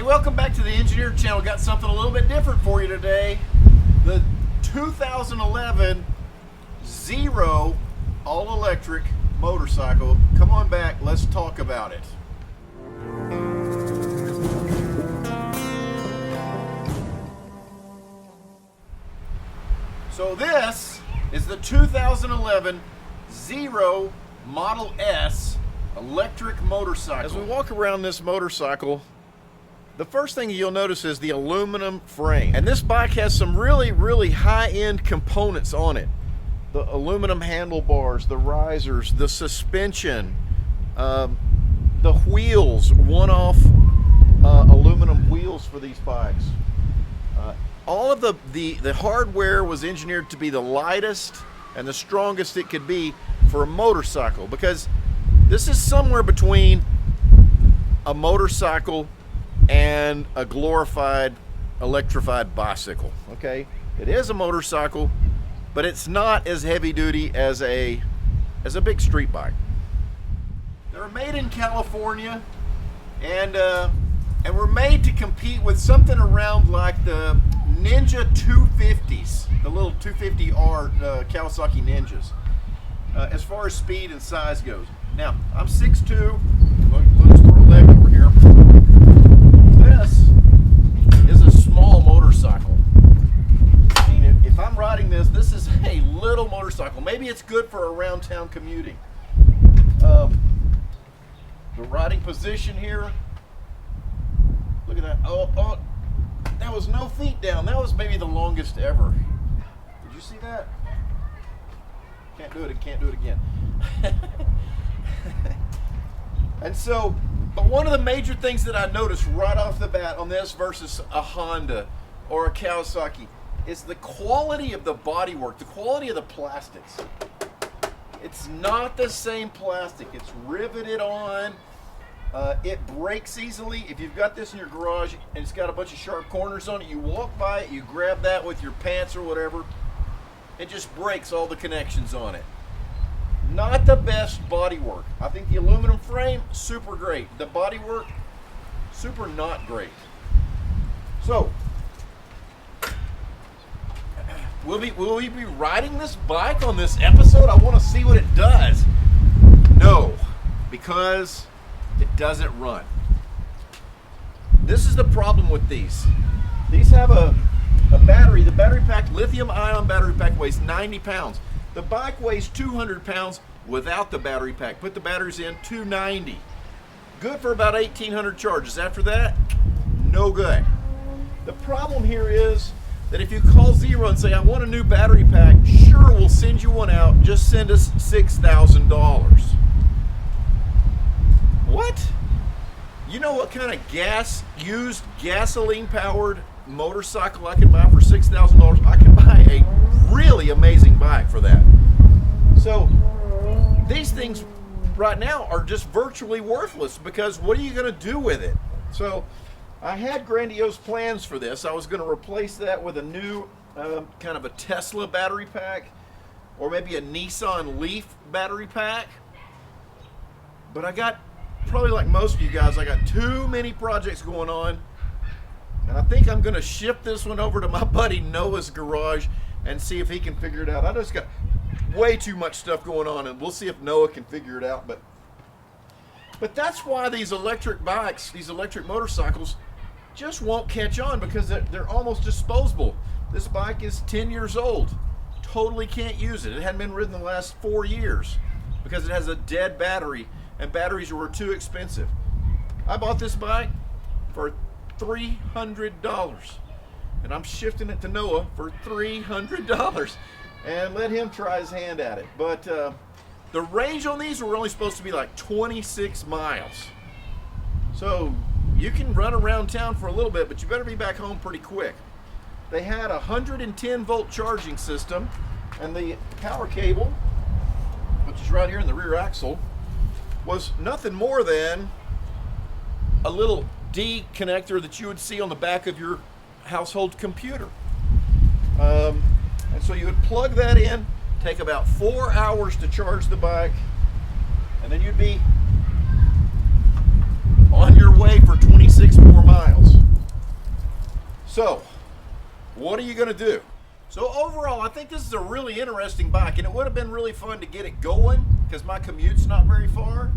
welcome back to the Engineer Channel. Got something a little bit different for you today. The 2011 Zero all-electric motorcycle. Come on back, let's talk about it. So this is the 2011 Zero Model S electric motorcycle. As we walk around this motorcycle, the first thing you'll notice is the aluminum frame. And this bike has some really high-end components on it. The aluminum handlebars, the risers, the suspension, the wheels, one-off aluminum wheels for these bikes. All of the hardware was engineered to be the lightest and the strongest it could be for a motorcycle, because this is somewhere between a motorcycle and a glorified electrified bicycle. Okay, it is a motorcycle, but it's not as heavy duty as a big street bike. They were made in California, and were made to compete with something around like the Ninja 250s, the little 250R Kawasaki Ninjas, as far as speed and size goes. Now, I'm 6'2". Let's throw a leg over here. This is a small motorcycle. I mean, if I'm riding this, this is a little motorcycle. Maybe it's good for around town commuting. The riding position here. Look at that. Oh, that was no feet down. That was maybe the longest ever. Did you see that? Can't do it. Can't do it again. And so, but one of the major things that I noticed right off the bat on this versus a Honda or a Kawasaki is the quality of the bodywork, the quality of the plastics. It's not the same plastic. It's riveted on. It breaks easily. If you've got this in your garage and it's got a bunch of sharp corners on it, you walk by it, you grab that with your pants or whatever, it just breaks all the connections on it. Not the best bodywork. I think the aluminum frame, super great. The bodywork, super not great. So, will we be riding this bike on this episode? I want to see what it does. No, because it doesn't run. This is the problem with these. These have a battery. The battery pack, lithium-ion battery pack, weighs 90 pounds. The bike weighs 200 pounds without the battery pack. Put the batteries in, 290. Good for about 1,800 charges. After that, no good. The problem here is that if you call Zero and say, I want a new battery pack, sure, we'll send you one out. Just send us $6,000. What? You know what kind of used gasoline-powered motorcycle I can buy for $6,000? I can buy a really amazing bike for that. So these things right now are just virtually worthless, because what are you going to do with it? So I had grandiose plans for this. I was going to replace that with a new kind of a Tesla battery pack, or maybe a Nissan Leaf battery pack. But I got, probably like most of you guys, I got too many projects going on, and I think I'm going to ship this one over to my buddy Noah's garage and see if he can figure it out. I just got way too much stuff going on, and we'll see if Noah can figure it out. But that's why these electric bikes, these electric motorcycles, just won't catch on, because they're almost disposable. This bike is 10 years old. Totally can't use it. It hadn't been ridden the last 4 years because it has a dead battery, and batteries were too expensive. I bought this bike for $300. And I'm shifting it to Noah for $300 and let him try his hand at it. But the range on these were only supposed to be like 26 miles. So you can run around town for a little bit, but you better be back home pretty quick. They had a 110-volt charging system, and the power cable, which is right here in the rear axle, was nothing more than a little D connector that you would see on the back of your household computer. And so you would plug that in, take about 4 hours to charge the bike, and then you'd be on your way for 26 more miles. So, what are you going to do? So overall, I think this is a really interesting bike, and it would have been really fun to get it going because my commute's not very far.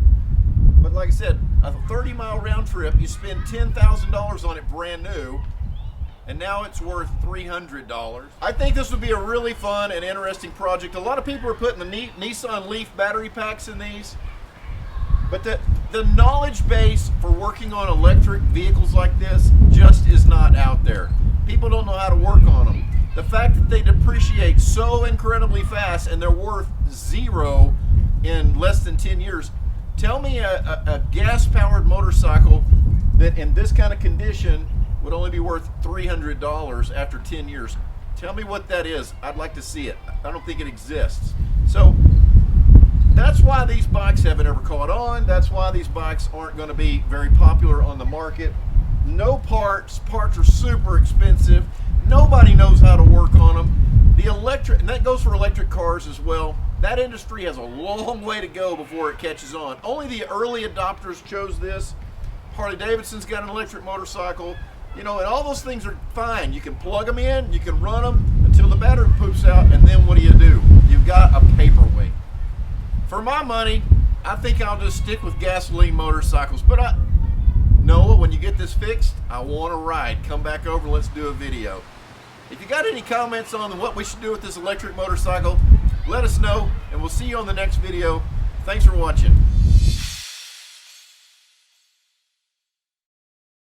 But like I said, a 30-mile round trip, you spend $10,000 on it brand new, and now it's worth $300. I think this would be a really fun and interesting project. A lot of people are putting the Nissan Leaf battery packs in these, but the knowledge base for working on electric vehicles like this just is not out there. People don't know how to work on them. The fact that they depreciate so incredibly fast and they're worth zero in less than 10 years. Tell me a gas-powered motorcycle that in this kind of condition would only be worth $300 after 10 years. Tell me what that is. I'd like to see it. I don't think it exists. So that's why these bikes haven't ever caught on. That's why these bikes aren't going to be very popular on the market. No parts. Parts are super expensive. Nobody knows how to work on them. The electric, and that goes for electric cars as well. That industry has a long way to go before it catches on. Only the early adopters chose this. Harley Davidson's got an electric motorcycle, you know, and all those things are fine. You can plug them in, you can run them until the battery poops out, and then what do? You've got a paperweight. For my money, I think I'll just stick with gasoline motorcycles. But Noah, when you get this fixed, I want to ride. Come back over, let's do a video. If you got any comments on what we should do with this electric motorcycle, let us know, and we'll see you on the next video. Thanks for watching.